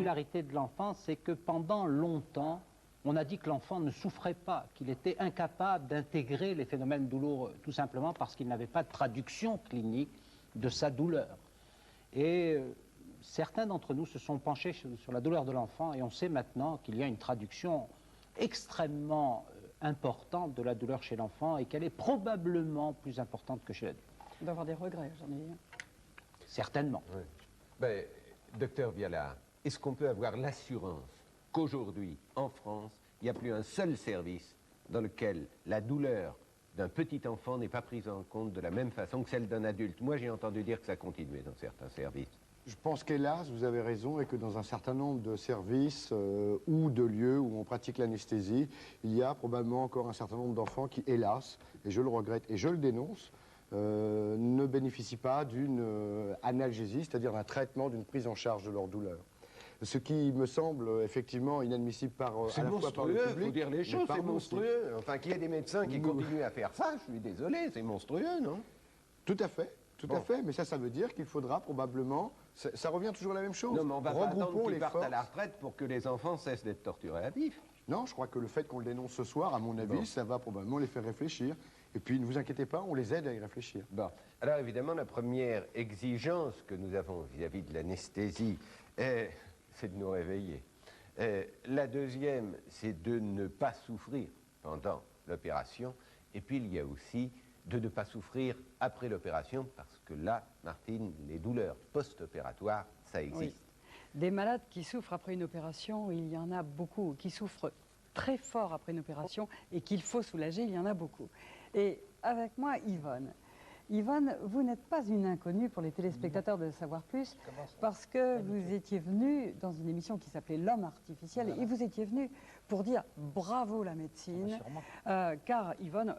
particularité de l'enfant, c'est que pendant longtemps, on a dit que l'enfant ne souffrait pas, qu'il était incapable d'intégrer les phénomènes douloureux, tout simplement parce qu'il n'avait pas de traduction clinique de sa douleur. Et certains d'entre nous se sont penchés sur la douleur de l'enfant et on sait maintenant qu'il y a une traduction extrêmement importante de la douleur chez l'enfant et qu'elle est probablement plus importante que chez l'adulte. D'avoir des regrets, j'en ai un. Certainement. Oui. Ben, docteur Viala, est-ce qu'on peut avoir l'assurance qu'aujourd'hui, en France, il n'y a plus un seul service dans lequel la douleur d'un petit enfant n'est pas prise en compte de la même façon que celle d'un adulte? Moi, j'ai entendu dire que ça continuait dans certains services. Je pense qu'hélas, vous avez raison, et que dans un certain nombre de services ou de lieux où on pratique l'anesthésie, il y a probablement encore un certain nombre d'enfants qui, hélas, et je le regrette et je le dénonce, ne bénéficient pas d'une analgésie, c'est-à-dire d'un traitement, d'une prise en charge de leur douleur. Ce qui me semble effectivement inadmissible à la fois par le public. Il faut dire les choses, c'est monstrueux. Enfin, qu'il y ait des médecins qui continuent à faire ça, je suis désolé, c'est monstrueux, non? Tout à fait. Tout à fait, mais ça veut dire qu'il faudra probablement... Ça revient toujours à la même chose. Non, mais on va pas attendre qu'ils partent à la retraite pour que les enfants cessent d'être torturés à vif. Non, je crois que le fait qu'on le dénonce ce soir, à mon avis, ça va probablement les faire réfléchir. Et puis, ne vous inquiétez pas, on les aide à y réfléchir. Bon. Alors, évidemment, la première exigence que nous avons vis-à-vis de l'anesthésie, c'est de nous réveiller. La deuxième, c'est de ne pas souffrir pendant l'opération. Et puis, il y a aussi de ne pas souffrir après l'opération, parce que là, Martine, les douleurs post-opératoires, ça existe. Oui. Des malades qui souffrent après une opération, il y en a beaucoup, qui souffrent très fort après une opération et qu'il faut soulager, il y en a beaucoup. Et avec moi, Yvonne. Yvonne, vous n'êtes pas une inconnue pour les téléspectateurs de Savoir Plus, parce que vous étiez venue dans une émission qui s'appelait L'Homme Artificiel, et vous étiez venue pour dire bravo la médecine, car Yvonne,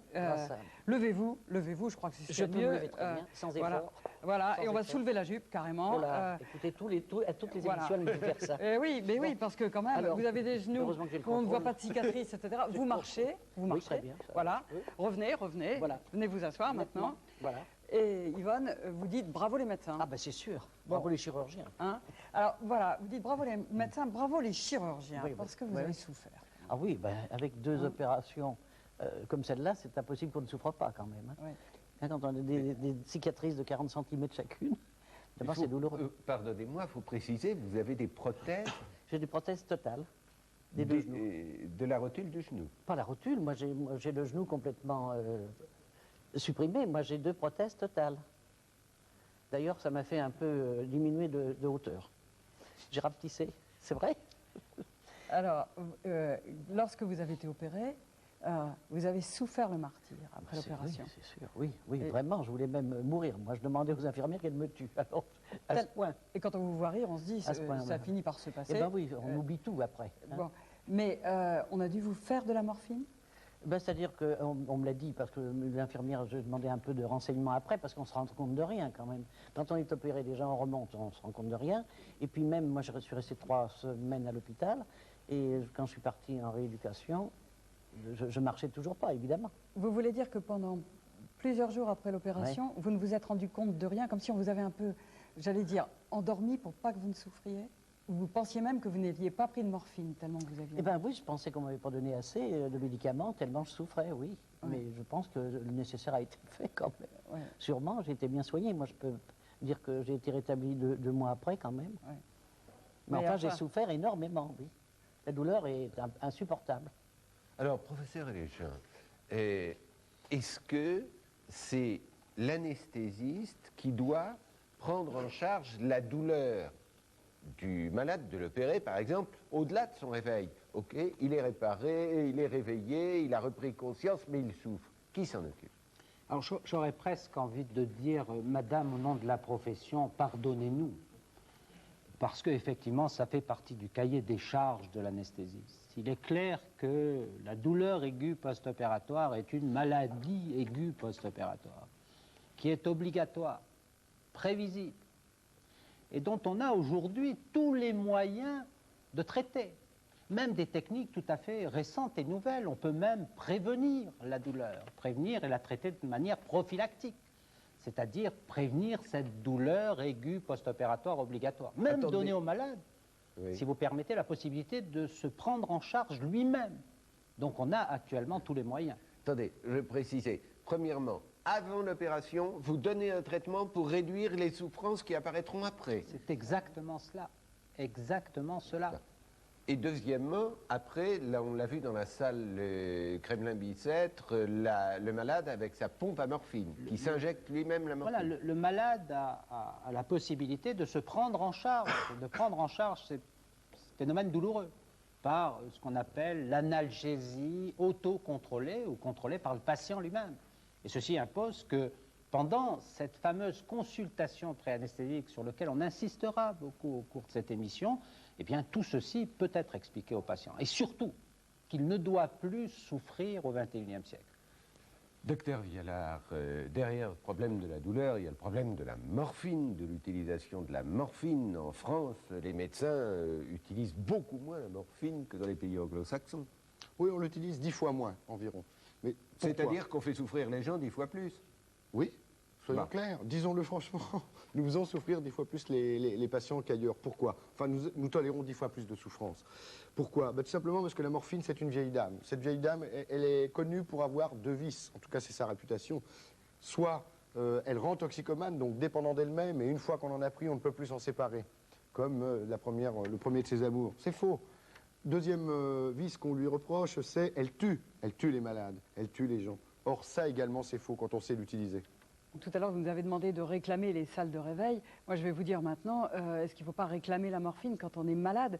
levez-vous, je crois que c'est je mieux. peux me lever très bien, sans effort. Voilà, sans et on va effort. soulever la jupe carrément. Voilà. Écoutez, à toutes les émissions, elle me dit faire ça. Oui, mais oui, parce que quand même, Alors, vous avez des genoux, on ne voit pas de cicatrices, etc. Vous marchez, Oui, très bien, ça, voilà. Revenez, Voilà. venez vous asseoir maintenant. Voilà. Et Yvonne, vous dites bravo les médecins. Ah ben c'est sûr, bravo les chirurgiens. Hein? Alors voilà, vous dites bravo les médecins, bravo les chirurgiens, parce que vous avez souffert. Ah oui, ben, avec deux opérations comme celle-là, c'est impossible qu'on ne souffre pas quand même. Hein. Oui. Hein, quand on a des cicatrices de 40 cm chacune, d'abord c'est douloureux. Pardonnez-moi, il faut préciser, vous avez des prothèses. J'ai des prothèses totales, des deux genoux. De la rotule du genou. Pas la rotule, moi j'ai le genou complètement supprimé, moi j'ai deux prothèses totales. D'ailleurs, ça m'a fait un peu diminuer de hauteur. J'ai rapetissé, c'est vrai. Alors, lorsque vous avez été opéré, vous avez souffert le martyre après l'opération. Oui, c'est sûr, oui, vraiment, je voulais même mourir. Moi, je demandais aux infirmières qu'elles me tuent. Alors, à ce point. Et quand on vous voit rire, on se dit, ça finit par se passer. Eh bien oui, on oublie tout après. Hein. Bon. Mais on a dû vous faire de la morphine? Ben, c'est-à-dire qu'on me l'a dit, parce que l'infirmière, je demandais un peu de renseignements après, parce qu'on se rend compte de rien quand même. Quand on est opéré, déjà on remonte, on se rend compte de rien. Et puis même, moi je suis resté 3 semaines à l'hôpital, et quand je suis parti en rééducation, je marchais toujours pas, évidemment. Vous voulez dire que pendant plusieurs jours après l'opération, vous ne vous êtes rendu compte de rien, comme si on vous avait un peu, j'allais dire, endormi pour pas que vous ne souffriez? Vous pensiez même que vous n'aviez pas pris de morphine, tellement que vous aviez... Eh bien oui, je pensais qu'on m'avait pas donné assez de médicaments, tellement je souffrais, oui. Ouais. Mais je pense que le nécessaire a été fait quand même. Ouais. Sûrement, j'ai été bien soigné. Moi, je peux dire que j'ai été rétabli 2 mois après quand même. Ouais. Mais enfin, j'ai souffert énormément, oui. La douleur est insupportable. Alors, professeur Léjean, est-ce que c'est l'anesthésiste qui doit prendre en charge la douleur du malade, de l'opérer, par exemple, au-delà de son réveil? Ok, il est réparé, il est réveillé, il a repris conscience, mais il souffre. Qui s'en occupe? Alors, j'aurais presque envie de dire, madame, au nom de la profession, pardonnez-nous. Parce qu'effectivement, ça fait partie du cahier des charges de l'anesthésiste. Il est clair que la douleur aiguë post-opératoire est une maladie aiguë post-opératoire, qui est obligatoire, prévisible, et dont on a aujourd'hui tous les moyens de traiter. Même des techniques tout à fait récentes et nouvelles. On peut même prévenir la douleur, prévenir et la traiter de manière prophylactique. C'est-à-dire prévenir cette douleur aiguë post-opératoire obligatoire. Même donner aux malades Oui. si vous permettez, la possibilité de se prendre en charge lui-même. Donc on a actuellement tous les moyens. Attendez, je vais préciser. Premièrement, avant l'opération, vous donnez un traitement pour réduire les souffrances qui apparaîtront après. C'est exactement cela. Exactement cela. Et deuxièmement, après, là on l'a vu dans la salle Kremlin-Bicêtre, le malade avec sa pompe à morphine, qui s'injecte lui-même la morphine. Voilà, le malade a la possibilité de se prendre en charge, de prendre en charge ces phénomènes douloureux par ce qu'on appelle l'analgésie auto-contrôlée ou contrôlée par le patient lui-même. Et ceci impose que pendant cette fameuse consultation pré-anesthésique sur laquelle on insistera beaucoup au cours de cette émission, eh bien tout ceci peut être expliqué au patient. Et surtout, qu'il ne doit plus souffrir au XXIe siècle. Docteur Vialard, derrière le problème de la douleur, il y a le problème de la morphine, de l'utilisation de la morphine. En France, les médecins utilisent beaucoup moins la morphine que dans les pays anglo-saxons. Oui, on l'utilise 10 fois moins environ. Mais pourquoi? C'est-à-dire qu'on fait souffrir les gens 10 fois plus. Oui, soyons Bah. clairs, disons-le franchement, nous faisons souffrir 10 fois plus les patients qu'ailleurs. Pourquoi? Enfin, nous tolérons 10 fois plus de souffrance. Pourquoi? Tout simplement parce que la morphine, c'est une vieille dame. Cette vieille dame, elle est connue pour avoir deux vices, en tout cas c'est sa réputation. Soit elle rend toxicomane, donc dépendant d'elle-même, et une fois qu'on en a pris, on ne peut plus s'en séparer, comme le premier de ses amours. C'est faux. Deuxième vice qu'on lui reproche, c'est elle tue les malades, elle tue les gens. Or ça également c'est faux quand on sait l'utiliser. Tout à l'heure, vous nous avez demandé de réclamer les salles de réveil. Moi, je vais vous dire maintenant, est-ce qu'il ne faut pas réclamer la morphine quand on est malade,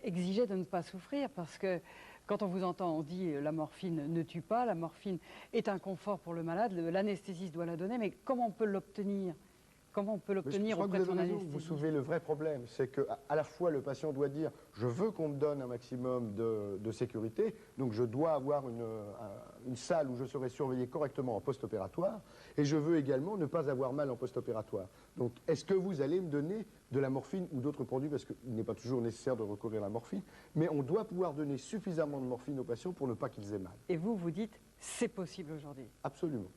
exiger de ne pas souffrir, parce que quand on vous entend, on dit la morphine ne tue pas, la morphine est un confort pour le malade, l'anesthésiste doit la donner, mais comment on peut l'obtenir? Comment on peut l'obtenir auprès de son Vous anesthésiste? soulevez le vrai problème, c'est qu'à la fois le patient doit dire je veux qu'on me donne un maximum de sécurité, donc je dois avoir une salle où je serai surveillé correctement en post-opératoire, et je veux également ne pas avoir mal en post-opératoire. Donc est-ce que vous allez me donner de la morphine ou d'autres produits, parce qu'il n'est pas toujours nécessaire de recourir à la morphine, mais on doit pouvoir donner suffisamment de morphine aux patients pour ne pas qu'ils aient mal. Et vous, vous dites, c'est possible aujourd'hui. Absolument.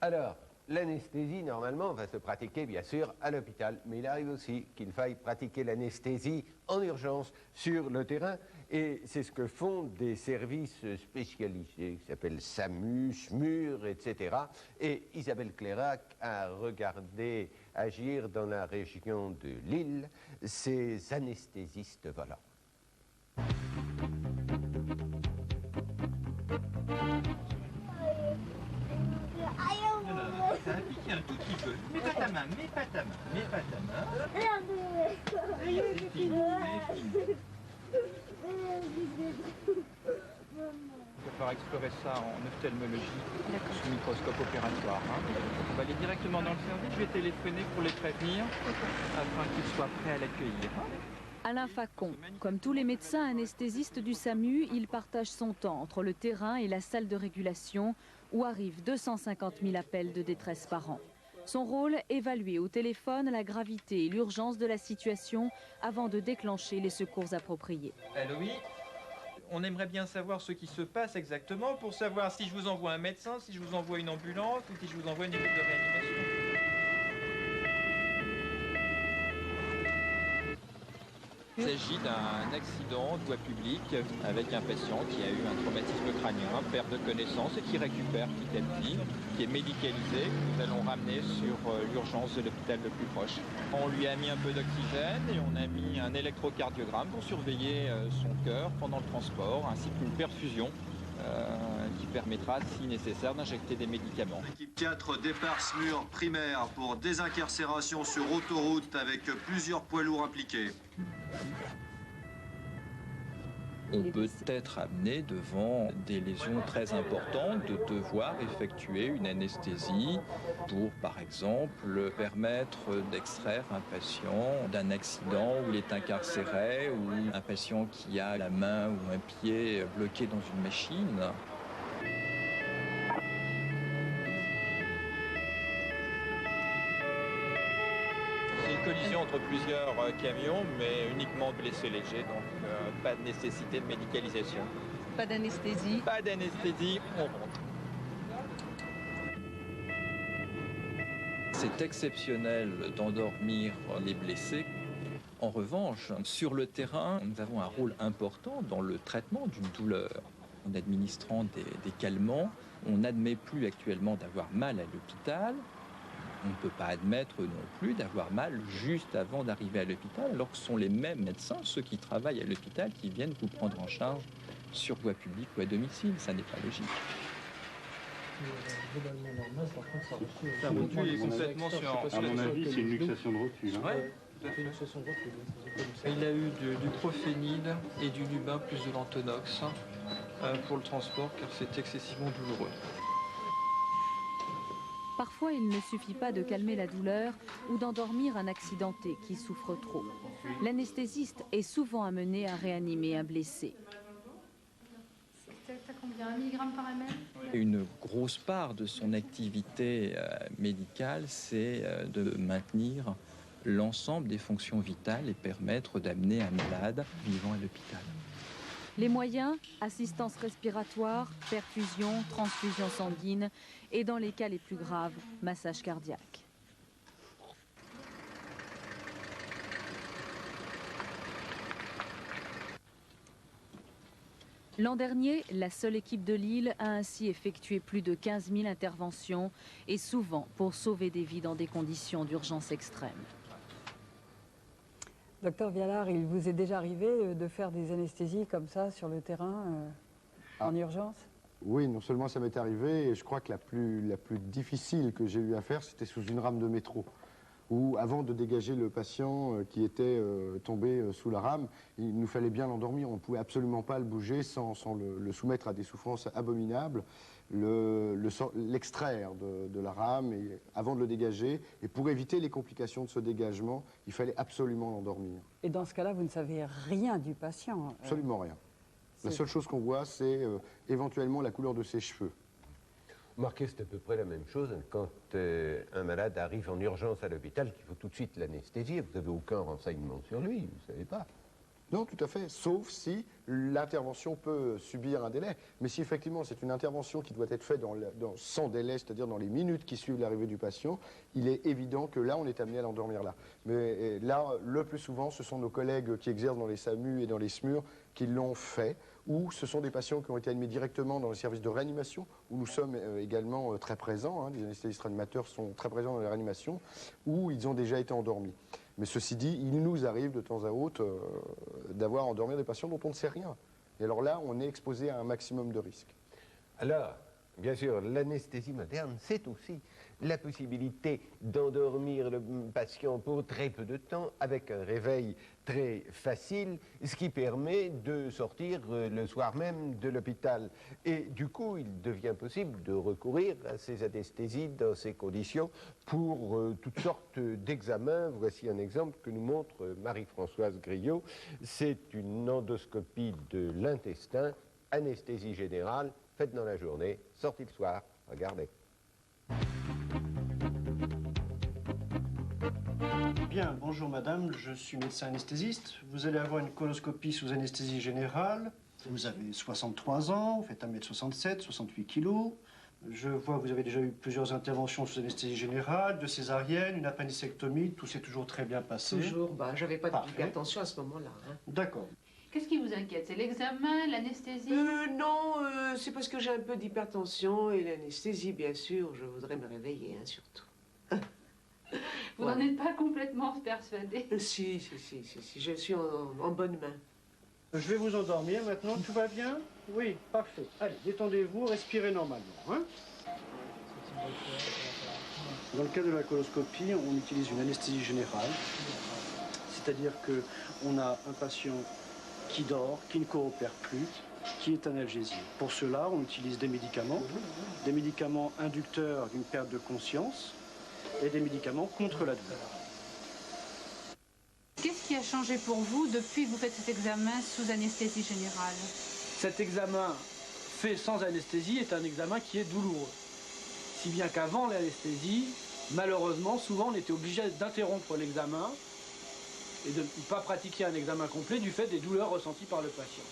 Alors, l'anesthésie, normalement, va se pratiquer, bien sûr, à l'hôpital. Mais il arrive aussi qu'il faille pratiquer l'anesthésie en urgence sur le terrain. Et c'est ce que font des services spécialisés qui s'appellent SAMU, SMUR, etc. Et Isabelle Clairac a regardé agir dans la région de Lille ces anesthésistes volants. Ça a piqué un tout petit peu. Mets pas ta main, mets pas ta main, mets pas ta main. Ça y est, c'est fini, c'est fini. Il va falloir explorer ça en ophtalmologie, sous microscope opératoire. On va aller directement dans le service, je vais téléphoner pour les prévenir, afin qu'ils soient prêts à l'accueillir. Alain Facon, comme tous les médecins anesthésistes du SAMU, il partage son temps entre le terrain et la salle de régulation, où arrivent 250 000 appels de détresse par an. Son rôle, évaluer au téléphone la gravité et l'urgence de la situation avant de déclencher les secours appropriés. Allô, oui. On aimerait bien savoir ce qui se passe exactement pour savoir si je vous envoie un médecin, si je vous envoie une ambulance ou si je vous envoie une équipe de réanimation. Il s'agit d'un accident de voie publique avec un patient qui a eu un traumatisme crânien, perte de connaissance et qui récupère petit à petit, qui est médicalisé. Nous allons ramener sur l'urgence de l'hôpital le plus proche. On lui a mis un peu d'oxygène et on a mis un électrocardiogramme pour surveiller son cœur pendant le transport, ainsi qu'une perfusion qui permettra, si nécessaire, d'injecter des médicaments. Équipe 4, départ SMUR primaire pour désincarcération sur autoroute avec plusieurs poids lourds impliqués. On peut être amené devant des lésions très importantes de devoir effectuer une anesthésie pour, par exemple, permettre d'extraire un patient d'un accident où il est incarcéré ou un patient qui a la main ou un pied bloqué dans une machine. C'est une collision entre plusieurs camions, mais uniquement blessés légers, donc pas de nécessité de médicalisation. Pas d'anesthésie. Pas d'anesthésie, on rentre. C'est exceptionnel d'endormir les blessés. En revanche, sur le terrain, nous avons un rôle important dans le traitement d'une douleur. En administrant des calmants, on n'admet plus actuellement d'avoir mal à l'hôpital. On ne peut pas admettre non plus d'avoir mal juste avant d'arriver à l'hôpital, alors que ce sont les mêmes médecins, ceux qui travaillent à l'hôpital, qui viennent vous prendre en charge sur voie publique ou à domicile. Ça n'est pas logique. La rotule est complètement sur... À mon avis, c'est une luxation de rotule. Hein. Ouais, tout à fait. Il a eu du prophénil et du lubin plus de l'antonox pour le transport, car c'est excessivement douloureux. Parfois, il ne suffit pas de calmer la douleur ou d'endormir un accidenté qui souffre trop. L'anesthésiste est souvent amené à réanimer un blessé. T'as combien, 1 milligramme par ml? Une grosse part de son activité médicale, c'est de maintenir l'ensemble des fonctions vitales et permettre d'amener un malade vivant à l'hôpital. Les moyens, assistance respiratoire, perfusion, transfusion sanguine et dans les cas les plus graves, massage cardiaque. L'an dernier, la seule équipe de Lille a ainsi effectué plus de 15 000 interventions et souvent pour sauver des vies dans des conditions d'urgence extrême. Docteur Vialard, il vous est déjà arrivé de faire des anesthésies comme ça sur le terrain en urgence? Oui, non seulement ça m'est arrivé, et je crois que la plus difficile que j'ai eu à faire, c'était sous une rame de métro, où avant de dégager le patient qui était tombé sous la rame, il nous fallait bien l'endormir. On ne pouvait absolument pas le bouger sans le soumettre à des souffrances abominables, l'extraire de la rame avant de le dégager. Et pour éviter les complications de ce dégagement, il fallait absolument l'endormir. Et dans ce cas-là, vous ne savez rien du patient? Absolument rien. La seule chose qu'on voit, c'est éventuellement la couleur de ses cheveux. Remarquez, c'est à peu près la même chose quand un malade arrive en urgence à l'hôpital, qu'il faut tout de suite l'anesthésier. Vous n'avez aucun renseignement sur lui, vous ne savez pas. Non, tout à fait, sauf si l'intervention peut subir un délai. Mais si effectivement c'est une intervention qui doit être faite sans délai, c'est-à-dire dans les minutes qui suivent l'arrivée du patient, il est évident que là, on est amené à l'endormir là. Mais là, le plus souvent, ce sont nos collègues qui exercent dans les SAMU et dans les SMUR qui l'ont fait, ou ce sont des patients qui ont été admis directement dans le service de réanimation, où nous sommes également très présents, hein, les anesthésistes réanimateurs sont très présents dans les réanimations, où ils ont déjà été endormis. Mais ceci dit, il nous arrive de temps à autre d'avoir à endormir des patients dont on ne sait rien. Et alors là, on est exposé à un maximum de risques. Alors, bien sûr, l'anesthésie moderne, c'est aussi la possibilité d'endormir le patient pour très peu de temps avec un réveil très facile, ce qui permet de sortir le soir même de l'hôpital. Et du coup, il devient possible de recourir à ces anesthésies dans ces conditions pour toutes sortes d'examens. Voici un exemple que nous montre Marie-Françoise Griot. C'est une endoscopie de l'intestin, anesthésie générale, faite dans la journée, sortie le soir. Regardez. Bien, bonjour madame, je suis médecin anesthésiste. Vous allez avoir une coloscopie sous anesthésie générale. Vous avez 63 ans, vous faites 1m67, 68 kg. Je vois que vous avez déjà eu plusieurs interventions sous anesthésie générale, de césarienne, une appendicectomie, tout s'est toujours très bien passé. Toujours, j'avais pas d'hypertension à ce moment-là. Hein. D'accord. Qu'est-ce qui vous inquiète? C'est l'examen, l'anesthésie? Non, c'est parce que j'ai un peu d'hypertension et l'anesthésie, bien sûr. Je voudrais me réveiller, hein, surtout. Vous n'en êtes pas complètement persuadé? Si, je suis en bonne main. Je vais vous endormir maintenant, tout va bien? Oui, parfait. Allez, détendez-vous, respirez normalement. Hein? Dans le cas de la coloscopie, on utilise une anesthésie générale. C'est-à-dire qu'on a un patient qui dort, qui ne coopère plus, qui est analgésié. Pour cela, on utilise des médicaments inducteurs d'une perte de conscience et des médicaments contre la douleur. Qu'est-ce qui a changé pour vous depuis que vous faites cet examen sous anesthésie générale? Cet examen fait sans anesthésie est un examen qui est douloureux. Si bien qu'avant l'anesthésie, malheureusement, souvent on était obligé d'interrompre l'examen et de ne pas pratiquer un examen complet du fait des douleurs ressenties par le patient.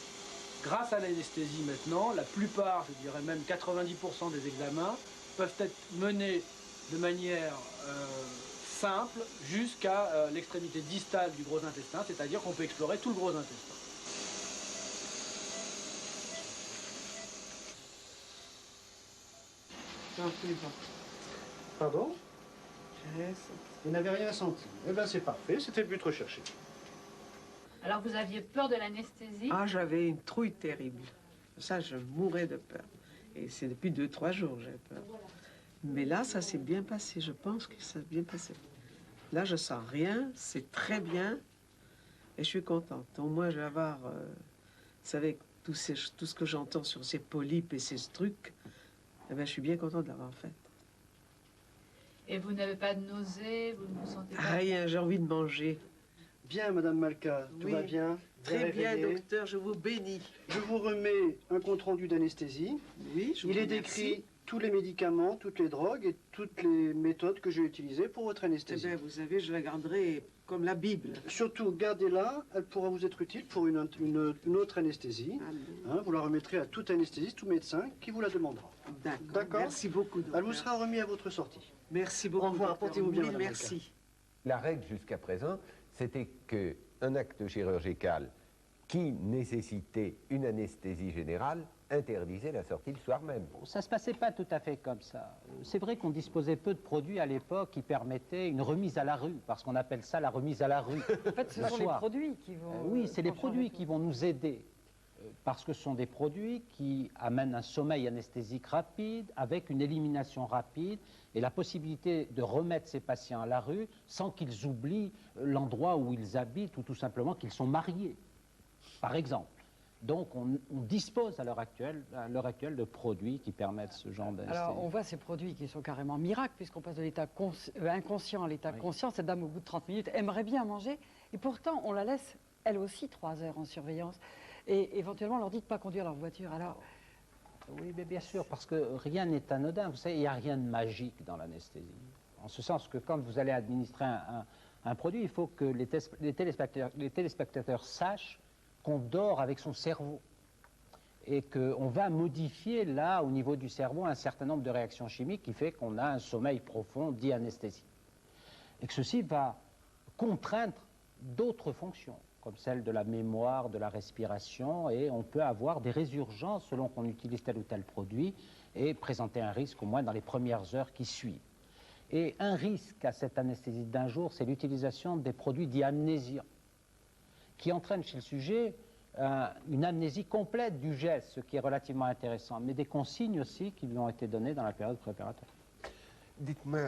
Grâce à l'anesthésie maintenant, la plupart, je dirais même 90% des examens peuvent être menés de manière simple jusqu'à l'extrémité distale du gros intestin, c'est-à-dire qu'on peut explorer tout le gros intestin. Pardon? Vous n'avez rien senti. Eh bien, c'est parfait, c'était le but recherché. Alors vous aviez peur de l'anesthésie? Ah, j'avais une trouille terrible. Ça, je mourais de peur. Et c'est depuis 2-3 jours que j'ai peur. Mais là, ça s'est bien passé. Je pense que ça s'est bien passé. Là, je sens rien. C'est très bien. Et je suis contente. Au moins, je vais avoir... vous savez, tout ce que j'entends sur ces polypes et ces trucs, eh bien, je suis bien contente de l'avoir fait. Et vous n'avez pas de nausées? Vous ne vous sentez pas... Rien, j'ai envie de manger. Bien, Madame Malka, tout va bien? Très bien, docteur, je vous bénis. Je vous remets un compte-rendu d'anesthésie. Oui, je vous Il est remercie. décrit tous les médicaments, toutes les drogues et toutes les méthodes que j'ai utilisées pour votre Eh anesthésie. bien, vous savez, je la garderai comme la Bible. Surtout, gardez-la, elle pourra vous être utile pour une autre anesthésie. Hein, vous la remettrez à tout anesthésiste, tout médecin qui vous la demandera. D'accord. Merci beaucoup, docteur. Elle vous sera remise à votre sortie. Merci beaucoup. Au revoir, docteur. portez-vous bien, Oui, Madame merci. La règle jusqu'à présent, c'était qu'un acte chirurgical qui nécessitait une anesthésie générale interdisait la sortie le soir même. Ça ne se passait pas tout à fait comme ça. C'est vrai qu'on disposait peu de produits à l'époque qui permettaient une remise à la rue, parce qu'on appelle ça la remise à la rue. En fait, ce sont les produits qui vont... oui, c'est les produits qui vont nous aider, parce que ce sont des produits qui amènent un sommeil anesthésique rapide, avec une élimination rapide, et la possibilité de remettre ces patients à la rue sans qu'ils oublient l'endroit où ils habitent, ou tout simplement qu'ils sont mariés, par exemple. Donc on dispose à l'heure actuelle de produits qui permettent ce genre d'anesthésie. Alors on voit ces produits qui sont carrément miracles, puisqu'on passe de l'état inconscient à l'état conscient. Cette dame, au bout de 30 minutes, aimerait bien manger, et pourtant on la laisse, elle aussi, 3 heures en surveillance. Et éventuellement, on leur dit de ne pas conduire leur voiture. Alors, oui, mais bien sûr, parce que rien n'est anodin. Vous savez, il n'y a rien de magique dans l'anesthésie. En ce sens que quand vous allez administrer un produit, il faut que les téléspectateurs sachent qu'on dort avec son cerveau et qu'on va modifier là, au niveau du cerveau, un certain nombre de réactions chimiques qui fait qu'on a un sommeil profond dit anesthésie. Et que ceci va contraindre d'autres fonctions, comme celle de la mémoire, de la respiration, et on peut avoir des résurgences selon qu'on utilise tel ou tel produit et présenter un risque au moins dans les premières heures qui suivent. Et un risque à cette anesthésie d'un jour, c'est l'utilisation des produits dits amnésiants, qui entraîne chez le sujet une amnésie complète du geste, ce qui est relativement intéressant, mais des consignes aussi qui lui ont été données dans la période préparatoire. Dites-moi,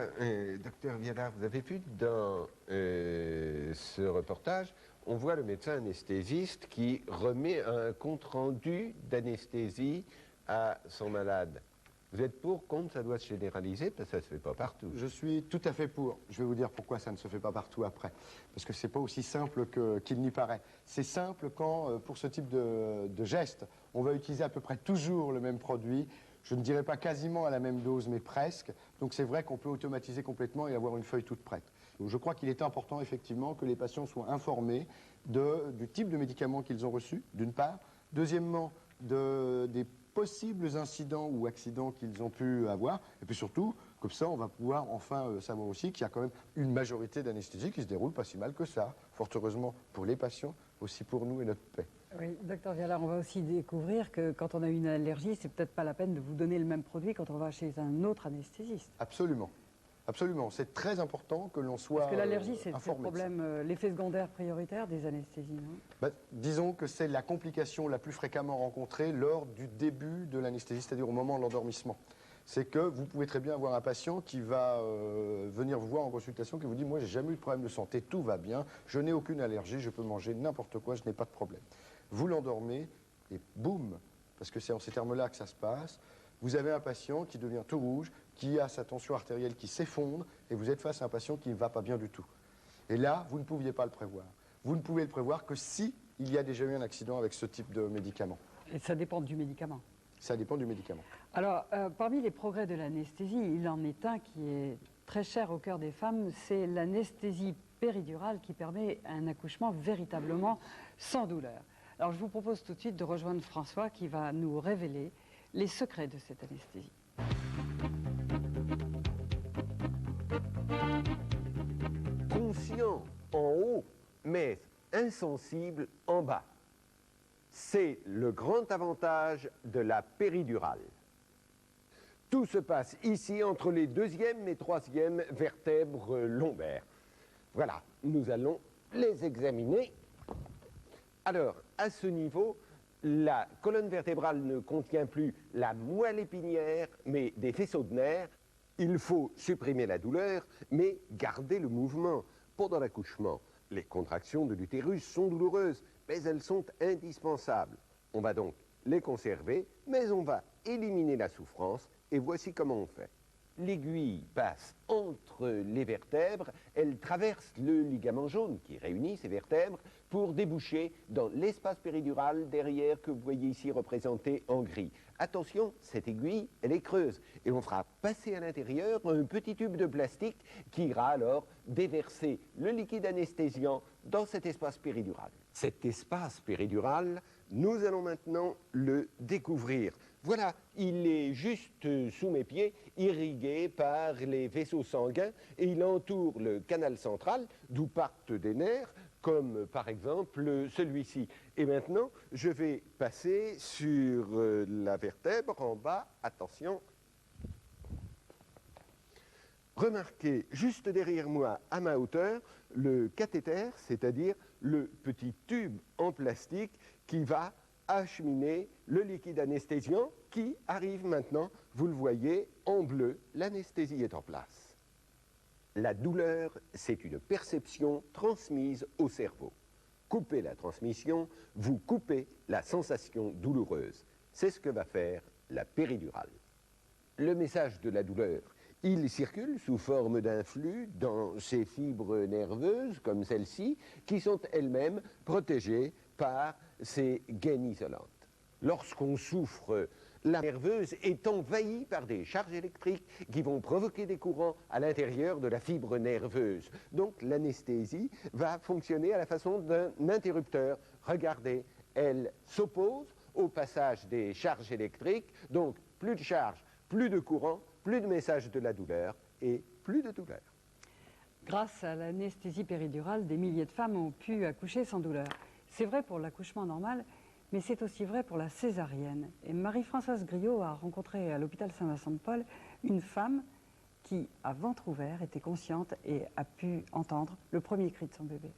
docteur Viala, vous avez vu dans ce reportage, on voit le médecin anesthésiste qui remet un compte-rendu d'anesthésie à son malade. Vous êtes pour, contre, ça doit se généraliser, parce que ça ne se fait pas partout. Je suis tout à fait pour. Je vais vous dire pourquoi ça ne se fait pas partout après. Parce que ce n'est pas aussi simple qu'il n'y paraît. C'est simple quand, pour ce type de geste, on va utiliser à peu près toujours le même produit. Je ne dirais pas quasiment à la même dose, mais presque. Donc c'est vrai qu'on peut automatiser complètement et avoir une feuille toute prête. Donc, je crois qu'il est important, effectivement, que les patients soient informés du type de médicaments qu'ils ont reçus, d'une part. Deuxièmement, des possibles incidents ou accidents qu'ils ont pu avoir. Et puis surtout, comme ça, on va pouvoir enfin savoir aussi qu'il y a quand même une majorité d'anesthésie qui se déroule pas si mal que ça. Fort heureusement pour les patients, aussi pour nous et notre paix. oui, docteur Viala, on va aussi découvrir que quand on a une allergie, c'est peut-être pas la peine de vous donner le même produit quand on va chez un autre anesthésiste. Absolument. Absolument. C'est très important que l'on soit Parce que l'allergie, c'est le informé. problème, l'effet secondaire prioritaire des anesthésies, non? Disons que c'est la complication la plus fréquemment rencontrée lors du début de l'anesthésie, c'est-à-dire au moment de l'endormissement. C'est que vous pouvez très bien avoir un patient qui va venir vous voir en consultation, qui vous dit « Moi, j'ai jamais eu de problème de santé, tout va bien, je n'ai aucune allergie, je peux manger n'importe quoi, je n'ai pas de problème. » Vous l'endormez et boum, parce que c'est en ces termes-là que ça se passe, vous avez un patient qui devient tout rouge, qui a sa tension artérielle qui s'effondre, et vous êtes face à un patient qui ne va pas bien du tout. Et là, vous ne pouviez pas le prévoir. Vous ne pouvez le prévoir que si il y a déjà eu un accident avec ce type de médicament. Et ça dépend du médicament. Ça dépend du médicament. Alors, parmi les progrès de l'anesthésie, il en est un qui est très cher au cœur des femmes, c'est l'anesthésie péridurale qui permet un accouchement véritablement sans douleur. Alors, je vous propose tout de suite de rejoindre François qui va nous révéler les secrets de cette anesthésie. patient en haut, mais insensible en bas. C'est le grand avantage de la péridurale. Tout se passe ici entre les deuxième et troisième vertèbres lombaires. Voilà, nous allons les examiner. Alors, à ce niveau, la colonne vertébrale ne contient plus la moelle épinière, mais des faisceaux de nerfs. Il faut supprimer la douleur, mais garder le mouvement. Pendant l'accouchement, les contractions de l'utérus sont douloureuses, mais elles sont indispensables. On va donc les conserver, mais on va éliminer la souffrance, et voici comment on fait. L'aiguille passe entre les vertèbres, elle traverse le ligament jaune qui réunit ces vertèbres pour déboucher dans l'espace péridural derrière que vous voyez ici représenté en gris. Attention, cette aiguille, elle est creuse et on fera passer à l'intérieur un petit tube de plastique qui ira alors déverser le liquide anesthésiant dans cet espace péridural. Cet espace péridural, nous allons maintenant le découvrir. Voilà, il est juste sous mes pieds, irrigué par les vaisseaux sanguins et il entoure le canal central, d'où partent des nerfs, comme par exemple celui-ci. Et maintenant, je vais passer sur la vertèbre en bas. Attention. Remarquez, juste derrière moi, à ma hauteur, le cathéter, c'est-à-dire le petit tube en plastique qui va acheminer le liquide anesthésiant qui arrive maintenant, vous le voyez, en bleu. L'anesthésie est en place. La douleur, c'est une perception transmise au cerveau. Coupez la transmission, vous coupez la sensation douloureuse. C'est ce que va faire la péridurale. Le message de la douleur, il circule sous forme d'un flux dans ces fibres nerveuses, comme celle-ci, qui sont elles-mêmes protégées par ces gaines isolantes. Lorsqu'on souffre, la nerveuse est envahie par des charges électriques qui vont provoquer des courants à l'intérieur de la fibre nerveuse. Donc l'anesthésie va fonctionner à la façon d'un interrupteur. Regardez, elle s'oppose au passage des charges électriques, donc plus de charge, plus de courant, plus de message de la douleur et plus de douleur. Grâce à l'anesthésie péridurale, des milliers de femmes ont pu accoucher sans douleur. C'est vrai pour l'accouchement normal, mais c'est aussi vrai pour la césarienne. Et Marie-Françoise Griot a rencontré à l'hôpital Saint-Vincent-de-Paul une femme qui, à ventre ouvert, était consciente et a pu entendre le premier cri de son bébé.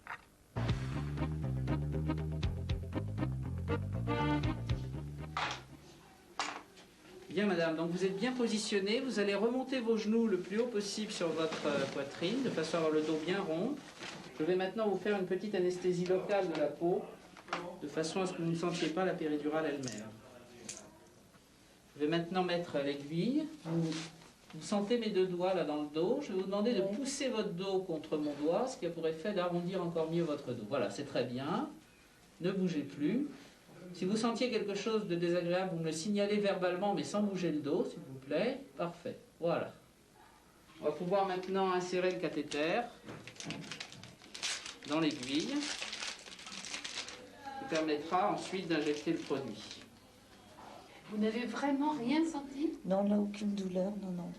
Bien madame, donc vous êtes bien positionnée, vous allez remonter vos genoux le plus haut possible sur votre poitrine, de façon à avoir le dos bien rond. Je vais maintenant vous faire une petite anesthésie locale de la peau, de façon à ce que vous ne sentiez pas la péridurale elle-même. Je vais maintenant mettre l'aiguille. Vous sentez mes deux doigts là dans le dos. Je vais vous demander de pousser votre dos contre mon doigt, ce qui a pour effet d'arrondir encore mieux votre dos. Voilà, c'est très bien. Ne bougez plus. Si vous sentiez quelque chose de désagréable, vous me le signalez verbalement, mais sans bouger le dos, s'il vous plaît. Parfait. Voilà. On va pouvoir maintenant insérer le cathéter dans l'aiguille, qui permettra ensuite d'injecter le produit. Vous n'avez vraiment rien senti? Non, là, aucune douleur, non, non.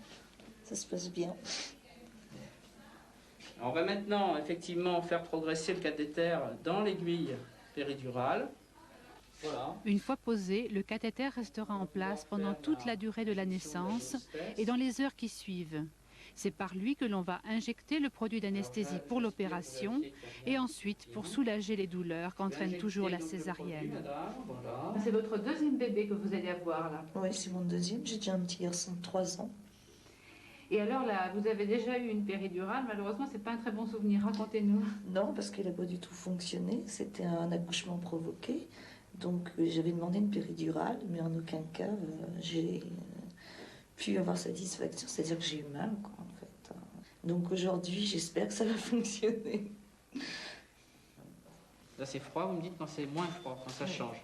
Ça se passe bien. Alors, on va maintenant effectivement faire progresser le cathéter dans l'aiguille péridurale. Voilà. Une fois posé, le cathéter restera en place pendant toute la durée de la naissance et dans les heures qui suivent. C'est par lui que l'on va injecter le produit d'anesthésie pour l'opération et ensuite pour soulager les douleurs qu'entraîne toujours la césarienne. C'est votre deuxième bébé que vous allez avoir là? Oui, c'est mon deuxième. J'ai déjà un petit garçon de 3 ans. Et alors là, vous avez déjà eu une péridurale. Malheureusement, c'est pas un très bon souvenir. Racontez-nous. Non, parce qu'elle n'a pas du tout fonctionné. C'était un accouchement provoqué. Donc j'avais demandé une péridurale, mais en aucun cas j'ai pu avoir satisfaction. C'est-à-dire que j'ai eu mal, quoi, en fait. Donc aujourd'hui, j'espère que ça va fonctionner. Là, c'est froid, vous me dites quand c'est moins froid, quand ça change.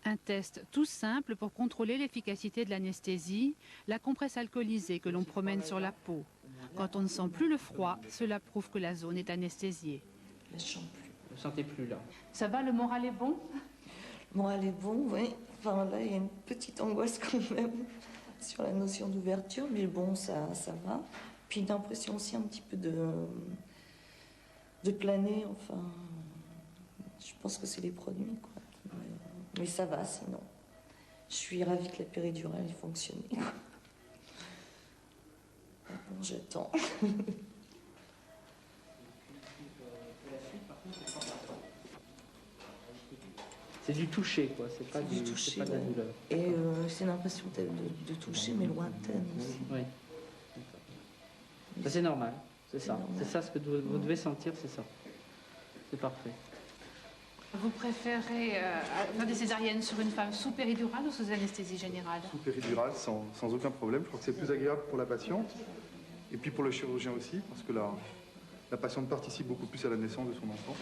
Un test tout simple pour contrôler l'efficacité de l'anesthésie, la compresse alcoolisée que l'on promène sur la peau. Quand on ne sent plus le froid, cela prouve que la zone est anesthésiée. Je ne sens plus. Vous ne sentez plus là. Ça va, le moral est bon? Le moral est bon, oui. Enfin là, il y a une petite angoisse quand même sur la notion d'ouverture, mais bon, ça va. Puis une impression aussi un petit peu de planer, enfin, je pense que c'est les produits, quoi. Mais ça va, sinon. Je suis ravie que la péridurale ait fonctionné. Bon, j'attends. C'est du toucher, quoi. C'est pas du toucher, pas de la ouais. douleur. Et c'est l'impression de toucher, mais lointaine aussi. Oui. Ça, c'est normal. C'est ça. C'est ça ce que vous devez sentir, c'est ça. C'est parfait. Vous préférez faire des césariennes sur une femme sous péridurale ou sous anesthésie générale? Sous péridurale, sans aucun problème. Je crois que c'est plus agréable pour la patiente et puis pour le chirurgien aussi, parce que la patiente participe beaucoup plus à la naissance de son enfant.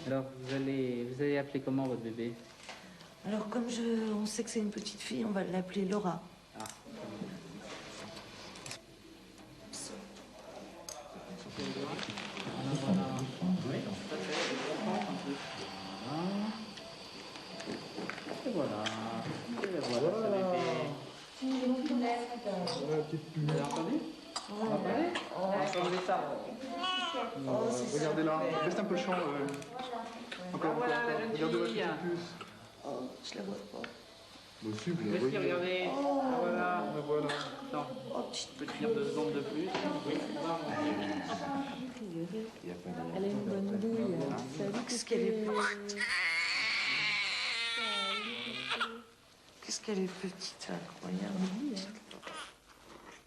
Alors, vous allez appeler comment votre bébé? Alors, comme on sait que c'est une petite fille, on va l'appeler Laura. Ah. Et voilà. Et voilà, ce bébé. Vous avez entendu? On va parler? Regardez ça. Regardez là, reste un peu le champ. Encore, voilà, encore. la jeune Regardez votre fille. petite puce. Oh, je la vois pas. Bon, si, vous la Voici, voyez. regardez. Voilà. La voilà. Non, je peux tenir 2 secondes de plus. Oui, Elle a une bonne bouille. Qu'est-ce qu'elle est petite. Qu'est-ce qu'elle est petite, incroyable.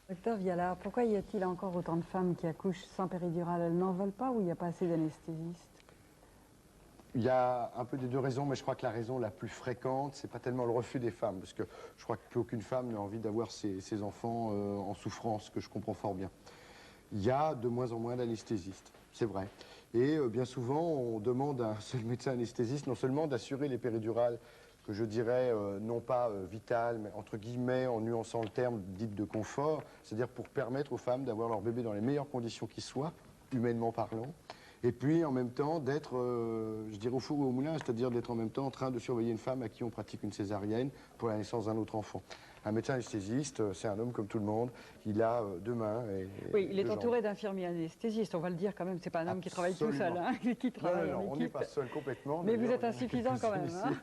Docteur Viala, pourquoi y a-t-il encore autant de femmes qui accouchent sans péridurale? Elles n'en veulent pas ou il n'y a pas assez d'anesthésistes? Il y a un peu des deux raisons, mais je crois que la raison la plus fréquente, c'est pas tellement le refus des femmes, parce que je crois que plus aucune femme n'a envie d'avoir ses enfants en souffrance, que je comprends fort bien. Il y a de moins en moins d'anesthésistes, c'est vrai. Et bien souvent, on demande à un seul médecin anesthésiste non seulement d'assurer les péridurales, que je dirais non pas vitales, mais entre guillemets, en nuançant le terme, dites de confort, c'est-à-dire pour permettre aux femmes d'avoir leur bébé dans les meilleures conditions qui soient, humainement parlant, et puis en même temps d'être, je dirais, au four ou au moulin, c'est-à-dire d'être en même temps en train de surveiller une femme à qui on pratique une césarienne pour la naissance d'un autre enfant. Un médecin anesthésiste, c'est un homme comme tout le monde, il a 2 mains et oui, il est deux entouré jambes. d'infirmiers anesthésistes, on va le dire quand même, c'est pas un homme qui travaille tout seul, hein, qui travaille non, en on n'est équipe. pas seul complètement. Mais vous d'ailleurs, êtes insuffisant quand même. Hein.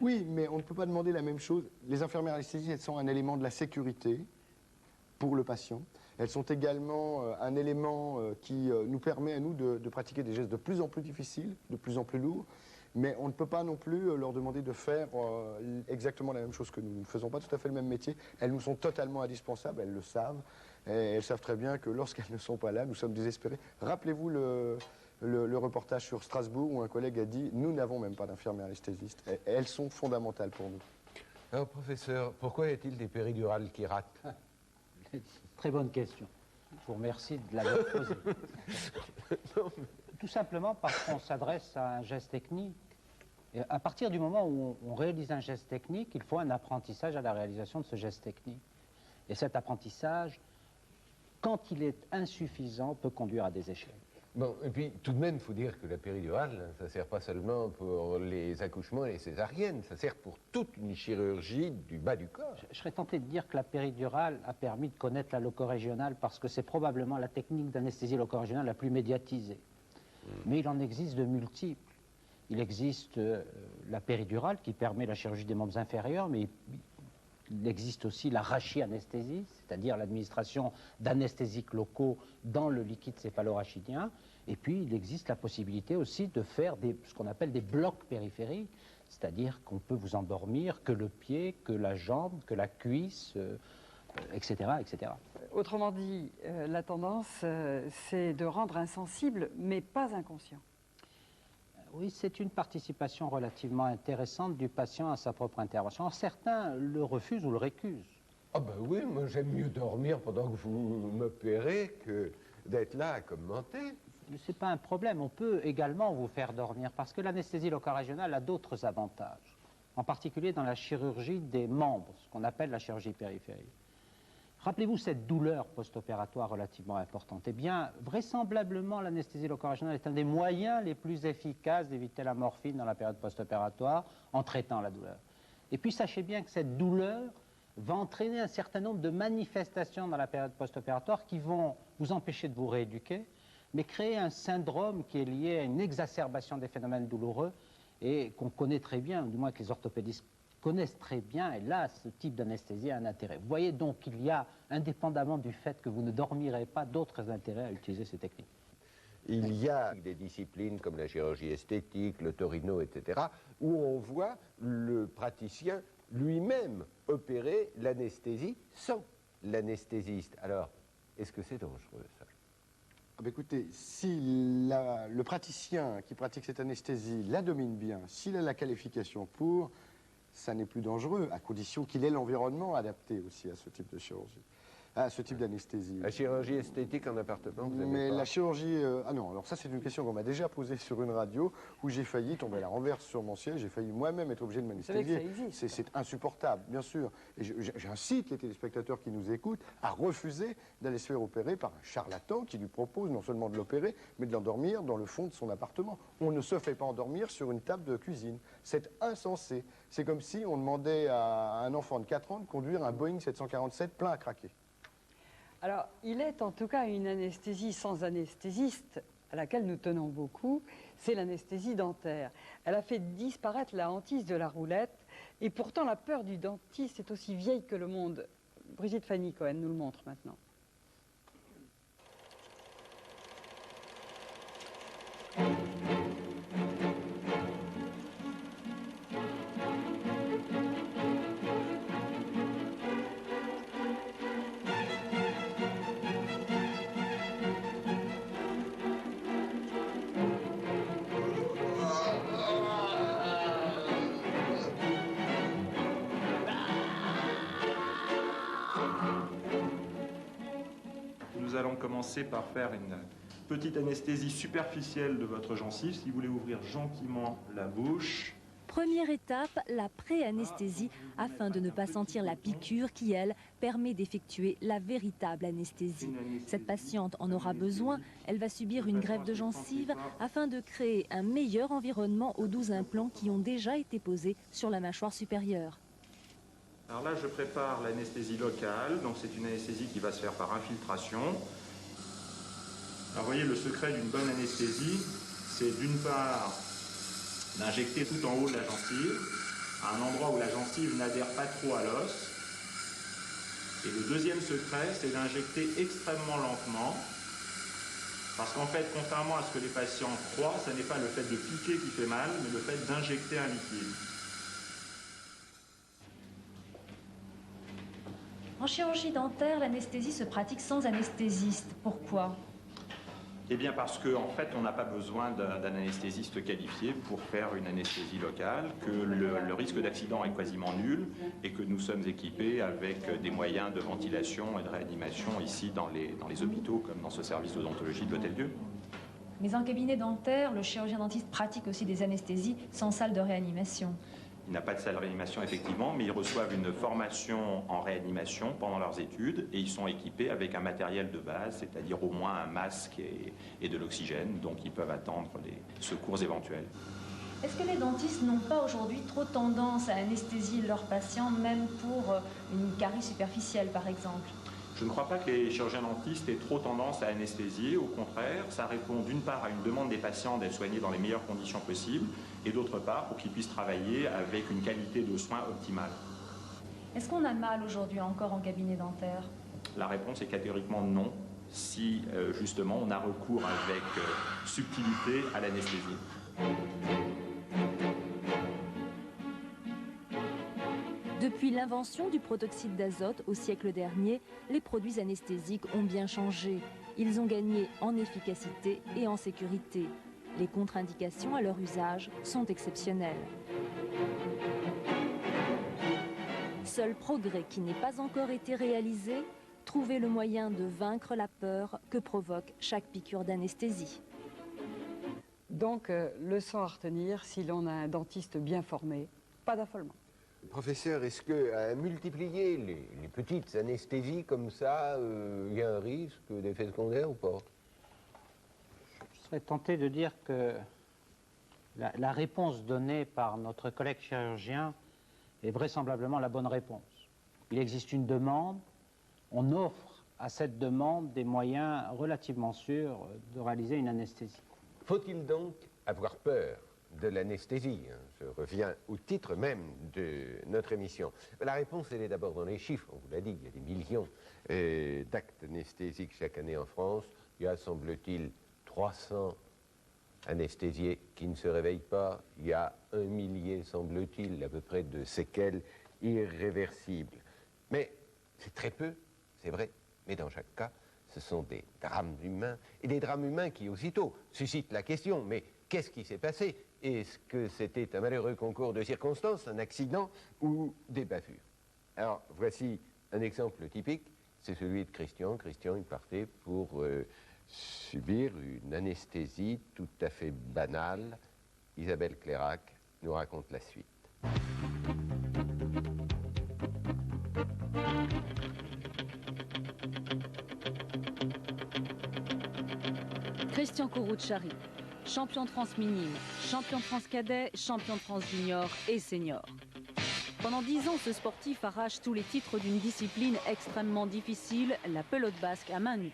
Oui, mais on ne peut pas demander la même chose. Les infirmières anesthésistes, elles sont un élément de la sécurité pour le patient. Elles sont également un élément qui nous permet à nous de pratiquer des gestes de plus en plus difficiles, de plus en plus lourds, mais on ne peut pas non plus leur demander de faire exactement la même chose que nous. Nous ne faisons pas tout à fait le même métier. Elles nous sont totalement indispensables, elles le savent, et elles savent très bien que lorsqu'elles ne sont pas là, nous sommes désespérés. Rappelez-vous le reportage sur Strasbourg où un collègue a dit « Nous n'avons même pas d'infirmières anesthésistes. » Elles sont fondamentales pour nous. Alors, professeur, pourquoi y a-t-il des péridurales qui ratent? Très bonne question. Je vous remercie de l'avoir posée. Tout simplement parce qu'on s'adresse à un geste technique. Et à partir du moment où on réalise un geste technique, il faut un apprentissage à la réalisation de ce geste technique. Et cet apprentissage, quand il est insuffisant, peut conduire à des échecs. Bon, et puis tout de même, il faut dire que la péridurale, ça ne sert pas seulement pour les accouchements et les césariennes, ça sert pour toute une chirurgie du bas du corps. Je serais tenté de dire que la péridurale a permis de connaître la locorégionale parce que c'est probablement la technique d'anesthésie locorégionale la plus médiatisée. Mais il en existe de multiples. Il existe la péridurale qui permet la chirurgie des membres inférieurs, mais il existe aussi la rachianesthésie, c'est-à-dire l'administration d'anesthésiques locaux dans le liquide céphalorachidien. Et puis, il existe la possibilité aussi de faire ce qu'on appelle des blocs périphériques, c'est-à-dire qu'on peut vous endormir que le pied, que la jambe, que la cuisse, etc., etc. Autrement dit, la tendance, c'est de rendre insensible, mais pas inconscient. Oui, c'est une participation relativement intéressante du patient à sa propre intervention. Certains le refusent ou le récusent. Ah ben oui, moi j'aime mieux dormir pendant que vous m'opérez que d'être là à commenter. Ce n'est pas un problème, on peut également vous faire dormir parce que l'anesthésie locorégionale a d'autres avantages, en particulier dans la chirurgie des membres, ce qu'on appelle la chirurgie périphérique. Rappelez-vous cette douleur post-opératoire relativement importante. Eh bien, vraisemblablement, l'anesthésie locorégionale est un des moyens les plus efficaces d'éviter la morphine dans la période post-opératoire en traitant la douleur. Et puis, sachez bien que cette douleur va entraîner un certain nombre de manifestations dans la période post-opératoire qui vont vous empêcher de vous rééduquer, mais créer un syndrome qui est lié à une exacerbation des phénomènes douloureux et qu'on connaît très bien, du moins que les orthopédistes connaissent très bien, et là, ce type d'anesthésie a un intérêt. Vous voyez donc qu'il y a, indépendamment du fait que vous ne dormirez pas, d'autres intérêts à utiliser ces techniques. Il y a des disciplines comme la chirurgie esthétique, le torino, etc., où on voit le praticien lui-même opérer l'anesthésie sans l'anesthésiste. Alors, est-ce que c'est dangereux, ça? Ah ben écoutez, si le praticien qui pratique cette anesthésie la domine bien, s'il a la qualification pour, ça n'est plus dangereux, à condition qu'il ait l'environnement adapté aussi à ce type de chirurgie, à ce type d'anesthésie. La chirurgie esthétique en appartement, vous aimez Mais pas? la chirurgie... ah non, alors ça c'est une question qu'on m'a déjà posée sur une radio, où j'ai failli tomber à la renverse sur mon siège, j'ai failli moi-même être obligé de m'anesthésier. C'est insupportable, bien sûr. Et j'incite les téléspectateurs qui nous écoutent à refuser d'aller se faire opérer par un charlatan qui lui propose non seulement de l'opérer, mais de l'endormir dans le fond de son appartement. On ne se fait pas endormir sur une table de cuisine. C'est insensé. C'est comme si on demandait à un enfant de 4 ans de conduire un Boeing 747 plein à craquer. Alors, il est en tout cas une anesthésie sans anesthésiste à laquelle nous tenons beaucoup, c'est l'anesthésie dentaire. Elle a fait disparaître la hantise de la roulette, et pourtant la peur du dentiste est aussi vieille que le monde. Brigitte Fanny Cohen nous le montre maintenant. Nous allons commencer par faire une petite anesthésie superficielle de votre gencive. Si vous voulez ouvrir gentiment la bouche. Première étape, la pré-anesthésie, afin de ne pas sentir la piqûre qui, elle, permet d'effectuer la véritable anesthésie. Cette patiente en aura besoin. Elle va subir une greffe de gencive afin de créer un meilleur environnement aux 12 implants qui ont déjà été posés sur la mâchoire supérieure. Alors là, je prépare l'anesthésie locale. Donc c'est une anesthésie qui va se faire par infiltration. Alors vous voyez, le secret d'une bonne anesthésie, c'est d'une part d'injecter tout en haut de la gencive, à un endroit où la gencive n'adhère pas trop à l'os. Et le deuxième secret, c'est d'injecter extrêmement lentement, parce qu'en fait, contrairement à ce que les patients croient, ce n'est pas le fait de piquer qui fait mal, mais le fait d'injecter un liquide. En chirurgie dentaire, l'anesthésie se pratique sans anesthésiste. Pourquoi ? Eh bien parce qu'en fait, on n'a pas besoin d'un anesthésiste qualifié pour faire une anesthésie locale, que le risque d'accident est quasiment nul et que nous sommes équipés avec des moyens de ventilation et de réanimation ici dans les hôpitaux, comme dans ce service d'odontologie de l'Hôtel-Dieu. Mais en cabinet dentaire, le chirurgien dentiste pratique aussi des anesthésies sans salle de réanimation. Il n'a pas de salle de réanimation, effectivement, mais ils reçoivent une formation en réanimation pendant leurs études et ils sont équipés avec un matériel de base, c'est-à-dire au moins un masque et de l'oxygène, donc ils peuvent attendre les secours éventuels. Est-ce que les dentistes n'ont pas aujourd'hui trop tendance à anesthésier leurs patients, même pour une carie superficielle, par exemple ? Je ne crois pas que les chirurgiens dentistes aient trop tendance à anesthésier. Au contraire, ça répond d'une part à une demande des patients d'être soignés dans les meilleures conditions possibles et d'autre part pour qu'ils puissent travailler avec une qualité de soins optimale. Est-ce qu'on a mal aujourd'hui encore en cabinet dentaire ? La réponse est catégoriquement non, si justement on a recours avec subtilité à l'anesthésie. Depuis l'invention du protoxyde d'azote au siècle dernier, les produits anesthésiques ont bien changé. Ils ont gagné en efficacité et en sécurité. Les contre-indications à leur usage sont exceptionnelles. Seul progrès qui n'ait pas encore été réalisé, trouver le moyen de vaincre la peur que provoque chaque piqûre d'anesthésie. Donc, leçon à retenir, si l'on a un dentiste bien formé, pas d'affolement. Professeur, est-ce qu'à multiplier les petites anesthésies comme ça, il y a un risque d'effet secondaire ou pas? Je serais tenté de dire que la réponse donnée par notre collègue chirurgien est vraisemblablement la bonne réponse. Il existe une demande, on offre à cette demande des moyens relativement sûrs de réaliser une anesthésie. Faut-il donc avoir peur de l'anesthésie? Je reviens au titre même de notre émission. La réponse, elle est d'abord dans les chiffres. On vous l'a dit, il y a des millions d'actes anesthésiques chaque année en France. Il y a, semble-t-il, 300 anesthésiés qui ne se réveillent pas. Il y a 1 millier, semble-t-il, à peu près de séquelles irréversibles. Mais c'est très peu, c'est vrai, mais dans chaque cas, ce sont des drames humains, et des drames humains qui aussitôt suscitent la question, mais qu'est-ce qui s'est passé? Est-ce que c'était un malheureux concours de circonstances, un accident ou des bavures? Alors, voici un exemple typique, c'est celui de Christian. Christian, il partait pour subir une anesthésie tout à fait banale. Isabelle Clairac nous raconte la suite. Christian Kourouchari, champion de France minime, champion de France cadet, champion de France junior et senior. Pendant 10 ans, ce sportif arrache tous les titres d'une discipline extrêmement difficile, la pelote basque à main nue.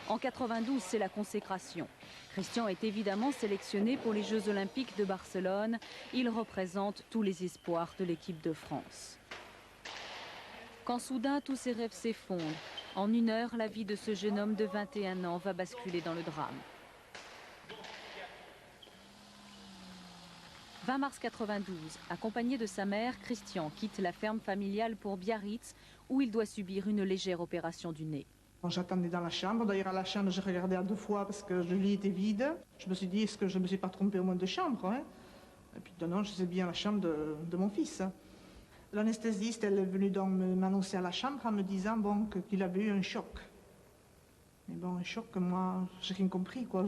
En 92, c'est la consécration. Christian est évidemment sélectionné pour les Jeux Olympiques de Barcelone. Il représente tous les espoirs de l'équipe de France. Quand soudain, tous ses rêves s'effondrent. En 1 heure, la vie de ce jeune homme de 21 ans va basculer dans le drame. 20 mars 92, accompagné de sa mère, Christian quitte la ferme familiale pour Biarritz, où il doit subir une légère opération du nez. J'attendais dans la chambre. D'ailleurs, à la chambre, j'ai regardé à 2 fois parce que le lit était vide. Je me suis dit, est-ce que je ne me suis pas trompée au moins de chambre, hein? Et puis, non, je sais bien la chambre de mon fils. L'anesthésiste, elle est venue donc m'annoncer à la chambre en me disant bon, qu'il avait eu un choc. Mais bon, un choc, moi, j'ai rien compris, quoi.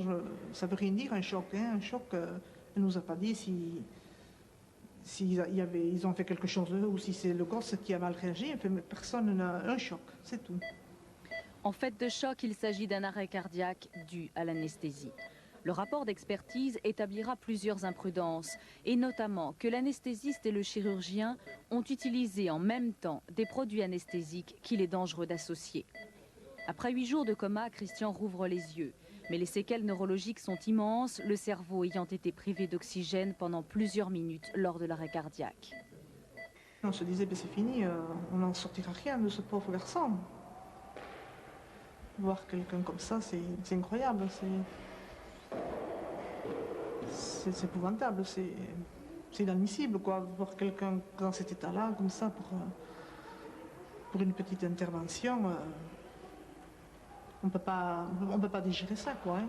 Ça veut rien dire, un choc, hein? Un choc, elle ne nous a pas dit ils ont fait quelque chose ou si c'est le corps qui a mal réagi. Enfin, personne n'a un choc, c'est tout. En fait de choc, il s'agit d'un arrêt cardiaque dû à l'anesthésie. Le rapport d'expertise établira plusieurs imprudences, et notamment que l'anesthésiste et le chirurgien ont utilisé en même temps des produits anesthésiques qu'il est dangereux d'associer. Après 8 jours de coma, Christian rouvre les yeux. Mais les séquelles neurologiques sont immenses, le cerveau ayant été privé d'oxygène pendant plusieurs minutes lors de l'arrêt cardiaque. On se disait, ben c'est fini, on n'en sortira rien de ce pauvre garçon. Voir quelqu'un comme ça, c'est incroyable, c'est épouvantable, c'est inadmissible, quoi. Voir quelqu'un dans cet état-là, comme ça, pour une petite intervention, on peut pas digérer ça, quoi. Hein.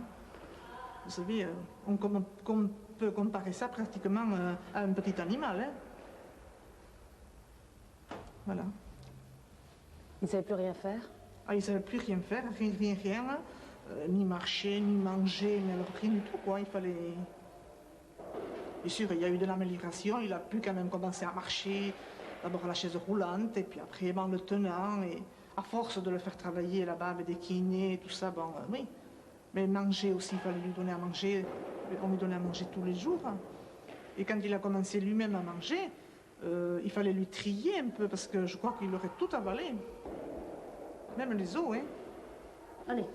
Vous savez, on peut comparer ça pratiquement à un petit animal. Hein. Voilà. Il ne savait plus rien faire? Ah, il ne savait plus rien faire, rien. Ni marcher, ni manger, mais alors rien du tout, quoi. Il fallait... Bien sûr, il y a eu de l'amélioration, il a pu quand même commencer à marcher, d'abord à la chaise roulante, et puis après, en le tenant, et à force de le faire travailler là-bas avec des kinés et tout ça, bon, oui. Mais manger aussi, il fallait lui donner à manger, on lui donnait à manger tous les jours. Et quand il a commencé lui-même à manger, il fallait lui trier un peu, parce que je crois qu'il aurait tout avalé. Même les os, hein. Allez.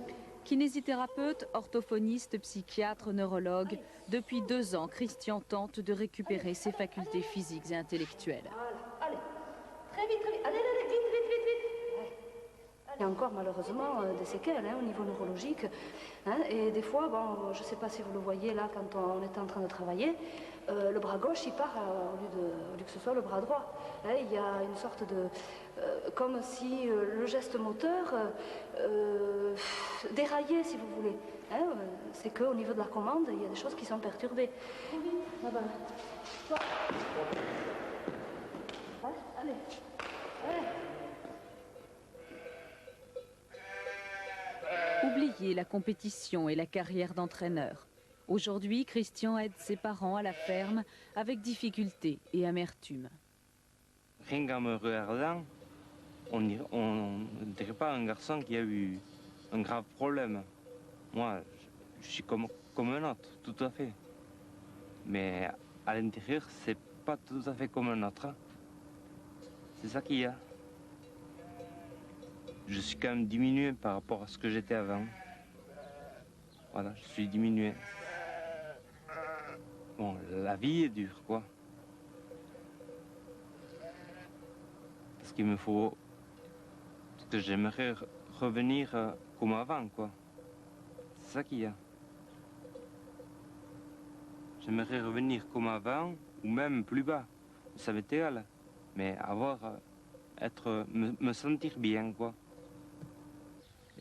Kinésithérapeute, orthophoniste, psychiatre, neurologue, depuis 2 ans, Christian tente de récupérer ses facultés physiques et intellectuelles. Voilà, allez, très vite, allez, vite. Il y a encore malheureusement des séquelles au niveau neurologique. Hein, et des fois, bon, je ne sais pas si vous le voyez là quand on est en train de travailler, le bras gauche il part au lieu que ce soit le bras droit. Hein, il y a une sorte de... comme si le geste moteur déraillait, si vous voulez. Hein, c'est qu'au niveau de la commande, il y a des choses qui sont perturbées. Là-bas. Ouais, allez. Oubliez la compétition et la carrière d'entraîneur. Aujourd'hui, Christian aide ses parents à la ferme avec difficulté et amertume. Rien qu'en me regardant, on ne dirait pas un garçon qui a eu un grave problème. Moi, je suis comme un autre, tout à fait. Mais à l'intérieur, c'est pas tout à fait comme un autre. C'est ça qu'il y a. je suis quand même diminué par rapport à ce que j'étais avant. Voilà, je suis diminué. Bon, la vie est dure, quoi. Parce qu'il me faut... Parce que j'aimerais revenir comme avant, quoi. C'est ça qu'il y a. J'aimerais revenir comme avant, ou même plus bas. Ça m'est égal. Mais avoir... me sentir bien, quoi.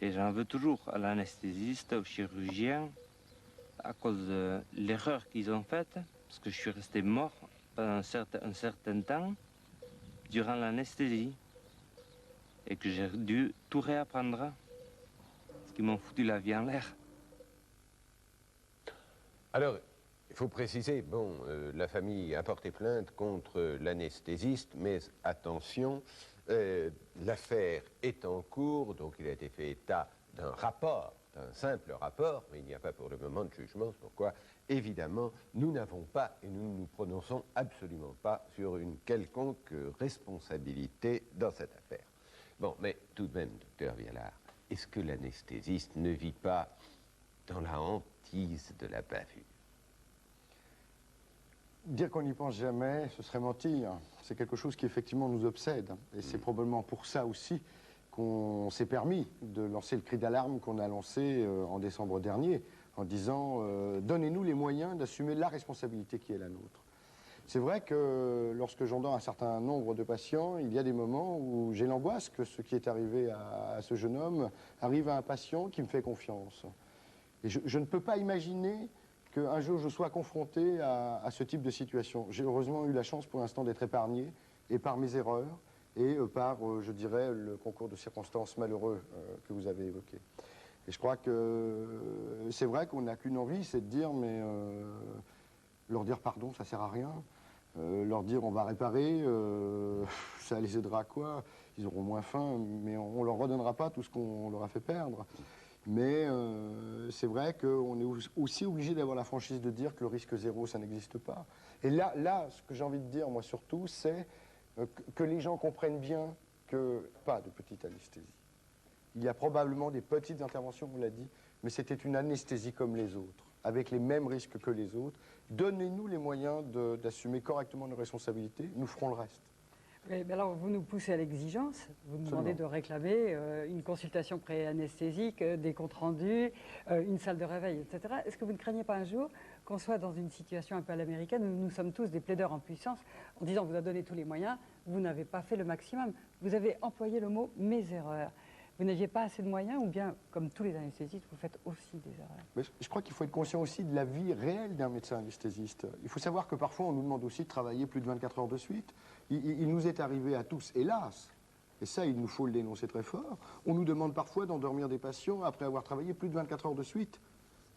Et j'en veux toujours à l'anesthésiste, au chirurgien, à cause de l'erreur qu'ils ont faite, parce que je suis resté mort pendant un certain temps, durant l'anesthésie, et que j'ai dû tout réapprendre, parce qu'ils m'ont foutu la vie en l'air. Alors, il faut préciser, bon, la famille a porté plainte contre l'anesthésiste, mais attention, l'affaire est en cours, donc il a été fait état d'un rapport, d'un simple rapport, mais il n'y a pas pour le moment de jugement, c'est pourquoi, évidemment, nous n'avons pas et nous ne nous prononçons absolument pas sur une quelconque responsabilité dans cette affaire. Bon, mais tout de même, docteur Vialard, est-ce que l'anesthésiste ne vit pas dans la hantise de la bavure? Dire qu'on n'y pense jamais, ce serait mentir. C'est quelque chose qui effectivement nous obsède. Et c'est probablement pour ça aussi qu'on s'est permis de lancer le cri d'alarme qu'on a lancé en décembre dernier, en disant donnez-nous les moyens d'assumer la responsabilité qui est la nôtre. C'est vrai que lorsque j'entends un certain nombre de patients, il y a des moments où j'ai l'angoisse que ce qui est arrivé à ce jeune homme arrive à un patient qui me fait confiance. Et je ne peux pas imaginer qu'un jour je sois confronté à ce type de situation. J'ai heureusement eu la chance pour l'instant d'être épargné, et par mes erreurs, et par, je dirais, le concours de circonstances malheureux que vous avez évoqué. Et je crois que c'est vrai qu'on n'a qu'une envie, c'est de dire, mais leur dire pardon, ça sert à rien. Leur dire on va réparer, ça les aidera à quoi? Ils auront moins faim, mais on ne leur redonnera pas tout ce qu'on leur a fait perdre. Mais c'est vrai qu'on est aussi obligé d'avoir la franchise de dire que le risque zéro, ça n'existe pas. Et là, ce que j'ai envie de dire, moi surtout, c'est que les gens comprennent bien que pas de petite anesthésie. Il y a probablement des petites interventions, on l'a dit, mais c'était une anesthésie comme les autres, avec les mêmes risques que les autres. Donnez-nous les moyens d'assumer correctement nos responsabilités, nous ferons le reste. Oui, mais alors vous nous poussez à l'exigence, vous nous demandez de réclamer une consultation pré-anesthésique, des comptes rendus, une salle de réveil, etc. Est-ce que vous ne craignez pas un jour qu'on soit dans une situation un peu à l'américaine où nous sommes tous des plaideurs en puissance en disant vous a donné tous les moyens, vous n'avez pas fait le maximum. Vous avez employé le mot « mes erreurs ». Vous n'aviez pas assez de moyens ou bien, comme tous les anesthésistes, vous faites aussi des erreurs? Mais je crois qu'il faut être conscient aussi de la vie réelle d'un médecin anesthésiste. Il faut savoir que parfois on nous demande aussi de travailler plus de 24 heures de suite. Il nous est arrivé à tous, hélas, et ça il nous faut le dénoncer très fort, on nous demande parfois d'endormir des patients après avoir travaillé plus de 24 heures de suite.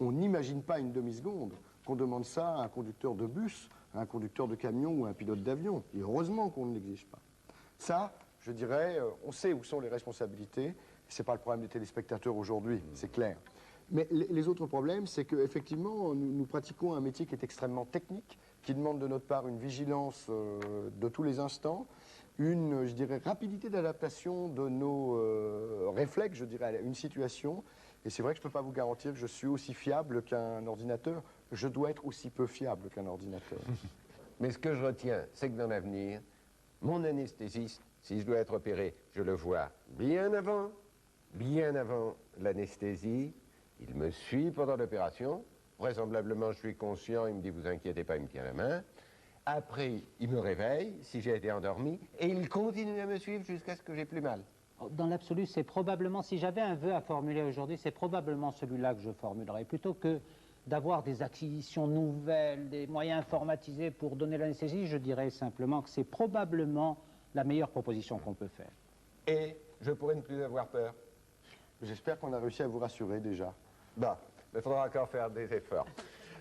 On n'imagine pas une demi-seconde qu'on demande ça à un conducteur de bus, à un conducteur de camion ou à un pilote d'avion. Et heureusement qu'on ne l'exige pas. Ça, je dirais, on sait où sont les responsabilités. Ce n'est pas le problème des téléspectateurs aujourd'hui, c'est clair. Mais les autres problèmes, c'est qu'effectivement, nous pratiquons un métier qui est extrêmement technique, qui demande de notre part une vigilance de tous les instants, une, je dirais, rapidité d'adaptation de nos réflexes, je dirais, à une situation. Et c'est vrai que je ne peux pas vous garantir que je suis aussi fiable qu'un ordinateur. Je dois être aussi peu fiable qu'un ordinateur. Mais ce que je retiens, c'est que dans l'avenir, mon anesthésiste, si je dois être opéré, je le vois bien avant l'anesthésie. Il me suit pendant l'opération. Vraisemblablement, je suis conscient, il me dit « vous inquiétez pas », il me tient la main. Après, il me réveille, si j'ai été endormi, et il continue à me suivre jusqu'à ce que j'ai plus mal. Dans l'absolu, c'est probablement, si j'avais un vœu à formuler aujourd'hui, c'est probablement celui-là que je formulerais. Plutôt que d'avoir des acquisitions nouvelles, des moyens informatisés pour donner l'anesthésie, je dirais simplement que c'est probablement la meilleure proposition qu'on peut faire. Et je pourrais ne plus avoir peur. J'espère qu'on a réussi à vous rassurer déjà. Bah, il faudra encore faire des efforts.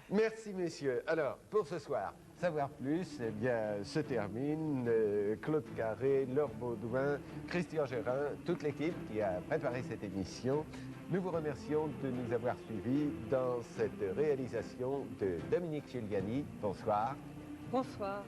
Merci, messieurs. Alors, pour ce soir, Savoir Plus, eh bien, se termine. Claude Carré, Laure Baudouin, Christian Gérin, toute l'équipe qui a préparé cette émission. Nous vous remercions de nous avoir suivis dans cette réalisation de Dominique Giuliani. Bonsoir. Bonsoir.